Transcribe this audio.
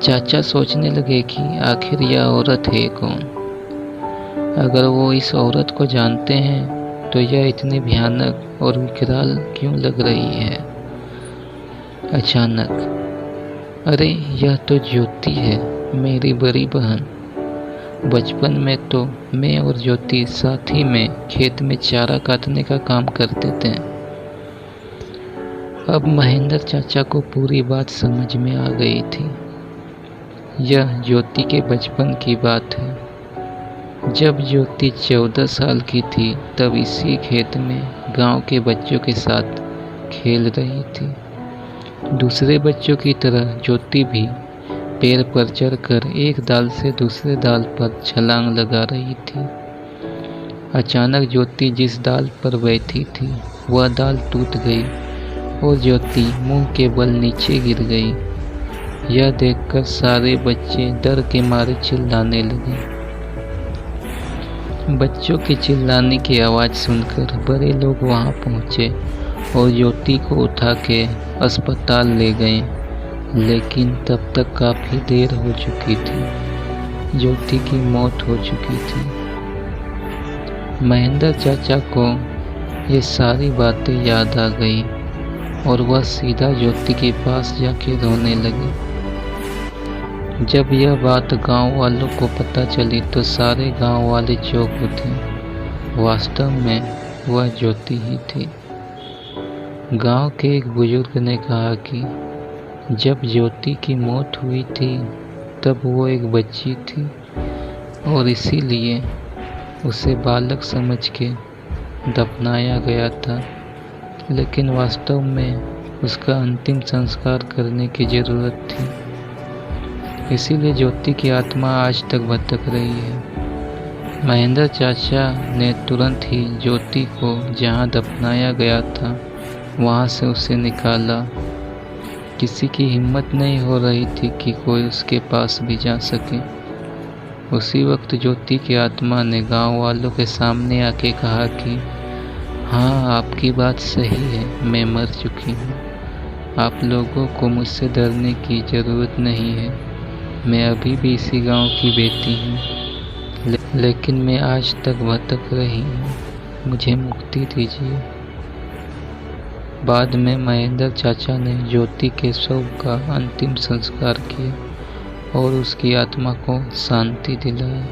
चाचा सोचने लगे कि आखिर यह औरत है कौन। अगर वो इस औरत को जानते हैं तो यह इतनी भयानक और विकराल क्यों लग रही है। अचानक, अरे यह तो ज्योति है, मेरी बड़ी बहन। बचपन में तो मैं और ज्योति साथ ही में खेत में चारा काटने का काम करते थे। अब महेंद्र चाचा को पूरी बात समझ में आ गई थी। यह ज्योति के बचपन की बात है। जब ज्योति 14 साल की थी तब इसी खेत में गांव के बच्चों के साथ खेल रही थी। दूसरे बच्चों की तरह ज्योति भी पेड़ पर चढ़कर एक डाल से दूसरे डाल पर छलांग लगा रही थी। अचानक ज्योति जिस डाल पर बैठी थी वह डाल टूट गई और ज्योति मुंह के बल नीचे गिर गई। यह देखकर सारे बच्चे डर के मारे चिल्लाने लगे। बच्चों के चिल्लाने की आवाज़ सुनकर बड़े लोग वहां पहुंचे और ज्योति को उठा के अस्पताल ले गए, लेकिन तब तक काफ़ी देर हो चुकी थी। ज्योति की मौत हो चुकी थी। महेंद्र चाचा को ये सारी बातें याद आ गई और वह सीधा ज्योति के पास जाके रोने लगे। जब यह बात गांव वालों को पता चली तो सारे गांव वाले चौंक उठे। वास्तव में वह ज्योति ही थी। गांव के एक बुजुर्ग ने कहा कि जब ज्योति की मौत हुई थी तब वो एक बच्ची थी और इसीलिए उसे बालक समझ के दफनाया गया था, लेकिन वास्तव में उसका अंतिम संस्कार करने की ज़रूरत थी। इसीलिए ज्योति की आत्मा आज तक भटक रही है। महेंद्र चाचा ने तुरंत ही ज्योति को जहाँ दफनाया गया था वहाँ से उसे निकाला। किसी की हिम्मत नहीं हो रही थी कि कोई उसके पास भी जा सके। उसी वक्त ज्योति की आत्मा ने गांव वालों के सामने आके कहा कि हाँ, आपकी बात सही है, मैं मर चुकी हूँ। आप लोगों को मुझसे डरने की ज़रूरत नहीं है। मैं अभी भी इसी गांव की बेटी हूँ, लेकिन मैं आज तक भटक रही हूँ। मुझे मुक्ति दीजिए। बाद में महेंद्र चाचा ने ज्योति के शव का अंतिम संस्कार किया और उसकी आत्मा को शांति दिलाई।